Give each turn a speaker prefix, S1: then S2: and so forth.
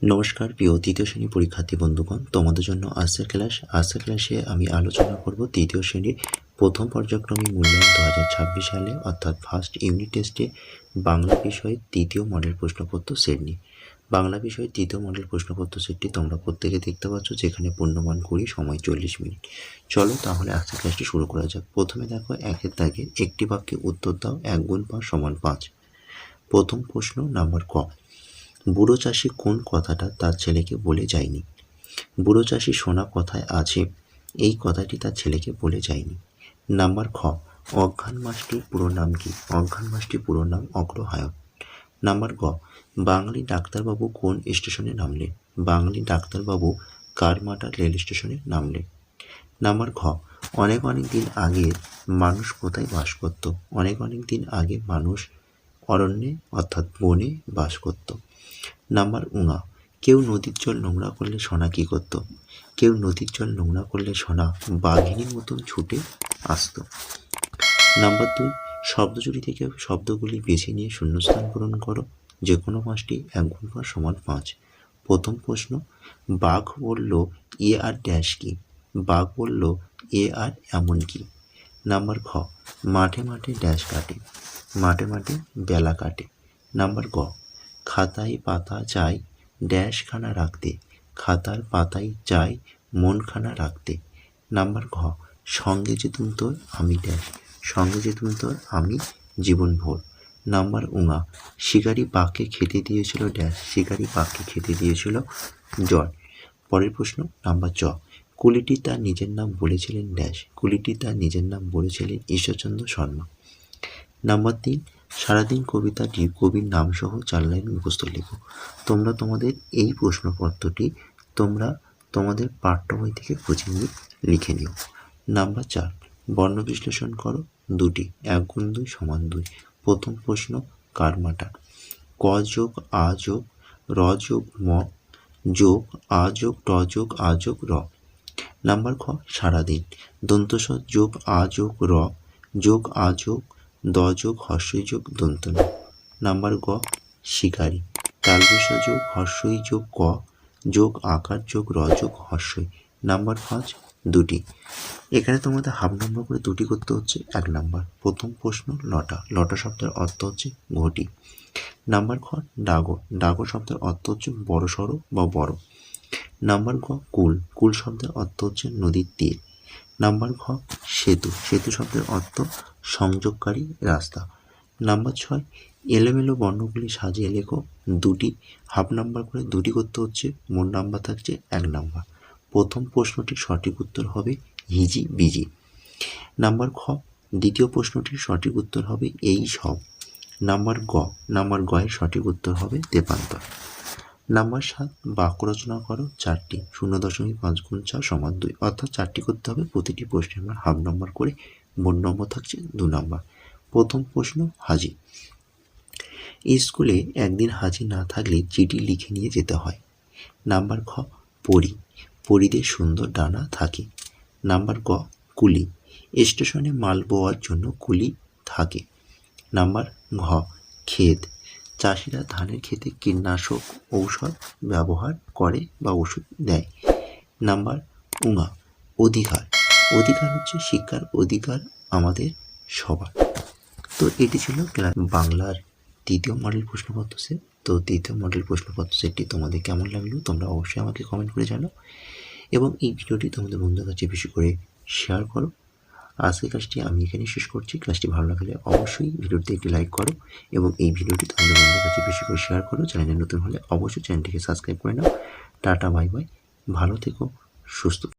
S1: নমস্কার প্রিয় তৃতীয় শ্রেণী পরীক্ষার্থী বন্ধুগণ, তোমাদের জন্য আজকের ক্লাসে আমি আলোচনা করব তৃতীয় শ্রেণীর প্রথম পর্যায়ক্রমিক মূল্যায়ন 2026 সালে অর্থাৎ ফার্স্ট ইউনিট টেস্টে বাংলা বিষয়ের তৃতীয় মডেল প্রশ্নপত্র সেট নিয়ে। বাংলা বিষয়ের তৃতীয় মডেল প্রশ্নপত্র সেটটি তোমরা প্রত্যেকে দেখতে পাচ্ছ, যেখানে পূর্ণমান 20, সময় 40 মিনিট। চলো তাহলে আজকের ক্লাসটি শুরু করা যাক। প্রথমে দেখো, একের দাগে একটি বাক্যে উত্তর দাও 1 গুণ 5 সমান 5। প্রথম প্রশ্ন নাম্বার ক, বুড়ো চাষি কোন কথাটা তার ছেলেকে বলে যায়নি? বুড়ো চাষি শোনা কথায় আছে, এই কথাটি তার ছেলেকে বলে যায়নি। নাম্বার খ, অজ্ঞান মাসটির পুরো নাম কি? অজ্ঞান মাসটির পুরো নাম অগ্রহায়ণ। নাম্বার গ, বাঙালি ডাক্তারবাবু কোন স্টেশনে নামলেন? বাঙালি ডাক্তারবাবু কারমাটা রেল স্টেশনে নামলেন। নাম্বার ঘ, অনেক দিন আগে মানুষ কোথায় বাস করত? অনেক দিন আগে মানুষ অরণ্যে অর্থাৎ বনে বাস করত। নাম্বার উঙা, কেউ নদীর জল নোংরা করলে সোনা কী করত? কেউ নদীর জল নোংরা করলে সোনা বাঘিনীর মতন ছুটে আসতো। নাম্বার 2, শব্দজুড়ি থেকে শব্দগুলি বেছে নিয়ে শূন্যস্থান পূরণ করো। যে কোনো পাঁচটি 1 গুণ 5 সমান 5। প্রথম প্রশ্ন, বাঘ বলল এ আর ড্যাশ কি? বাঘ বলল এ আর এমন কি? নাম্বার খ, মাঠে মাঠে ড্যাশ কাটে? মাঠে মাঠে বেলা কাটে। নাম্বার গ, খাতায় পাতা চাই ড্যাশখানা রাখতে? খাতার পাতায় চাই মনখানা রাখতে। নাম্বার ঘ, সঙ্গে যেতুম তোর আমি ড্যাশ? সঙ্গে যেতুম তোর আমি জীবন ভোর। নাম্বার উঙা, শিকারি বাঘকে খেতে দিয়েছিল ড্যাশ? শিকারি বাঘকে খেতে দিয়েছিল জল। পরের প্রশ্ন নাম্বার চ, কুলিটি তার নিজের নাম বলেছিলেন ড্যাশ? কুলিটি তার নিজের নাম বলেছিলেন ঈশ্বরচন্দ্র শর্মা। নাম্বার 3, সারাদিন কবিতাটি কবির নামসহ 4 লাইন মুখস্থ লেখো। তোমরা তোমাদের এই প্রশ্নপত্রটি তোমরা তোমাদের পাঠ্য বই থেকে খুঁজে নিয়ে লিখে নিও। নাম্বার 4, বর্ণ বিশ্লেষণ করো 2টি, 1 গুণ 2 সমান 2। প্রথম প্রশ্ন, কারমাটা। ক যোগ আ যোগ র যোগ ম যোগ আ যোগ ট যোগ আ যোগ র। নাম্বার খ, সারাদিন। দন্তস যোগ আ যোগ র যোগ আ যোগ দ যোগ হর্ষই যোগ দন্ত ন। নাম্বার গ, শিকারি। তালবেশ যোগ হর্ষই যোগ ক যোগ আকার যোগ র যোগ হর্ষই। নাম্বার 5, 2টি। এখানে তোমাদের হাফ নাম্বার করে 2টি করতে হচ্ছে। 1 নাম্বার, প্রথম প্রশ্ন, লটা। লটা শব্দের অর্থ হচ্ছে ঘটি। নাম্বার খ, ডাগর। ডাগর শব্দের অর্থ হচ্ছে বড় সড়ো বা বড়। নাম্বার গ, কুল। কুল শব্দের অর্থ হচ্ছে নদীর তীর। নাম্বার ঘ, সেতু। সেতু শব্দের অর্থ সংযোগকারী রাস্তা। নাম্বার 6, এলোমেলো বর্ণগুলি সাজিয়ে লেখো 2টি। হাফ নাম্বার করে 2টি করতে হচ্ছে, মোট নাম্বার থাকছে 1 নাম্বার। প্রথম প্রশ্নটির সঠিক উত্তর হবে হিজি বিজি। নাম্বার খ, দ্বিতীয় প্রশ্নটির সঠিক উত্তর হবে এই সব। নাম্বার গ এর সঠিক উত্তর হবে তেপান্তর। নাম্বার 7, বাক্য রচনা করো 4টি। 0.5 গুণ 4 সমান 2, অর্থাৎ 4টি করতে হবে। প্রতিটি প্রশ্নে আমরা হাফ নাম্বার করে, মোট নম্বর থাকছে 2 নাম্বার। প্রথম প্রশ্ন, হাজি। স্কুলে একদিন হাজি না থাকলে চিঠি লিখে নিয়ে যেতে হয়। নাম্বার খ, পরী। পরীদের সুন্দর ডানা থাকে। নাম্বার গ, কুলি। স্টেশনে মাল বওয়ার জন্য কুলি থাকে। নাম্বার ঘ, ক্ষেত। চাষিরা ধানের ক্ষেতে কীটনাশক ঔষধ ব্যবহার করে বা ওষুধ দেয়। নাম্বার উঙা, অধিকার। অধিকার হচ্ছে শিক্ষার অধিকার আমাদের সবার। তো এটি ছিল বাংলার তৃতীয় মডেল প্রশ্নপত্র সেট। তো তৃতীয় মডেল প্রশ্নপত্র সেটটি তোমাদের কেমন লাগলো তোমরা অবশ্যই আমাকে কমেন্ট করে জানাও, এবং এই ভিডিওটি তোমাদের বন্ধুদের কাছে বেশি করে শেয়ার করো। আজকের ক্লাসটি আমি এখানে শেষ করছি। ক্লাসটি ভালো লাগলে অবশ্যই ভিডিওটিতে একটি লাইক করো, এবং এই ভিডিওটি তোমাদের বন্ধুদের কাছে বেশি করে শেয়ার করো। চ্যানেলে নতুন হলে অবশ্যই চ্যানেলটিকে সাবস্ক্রাইব করে নাও। টাটা, বাই বাই, ভালো থেকো, সুস্থ।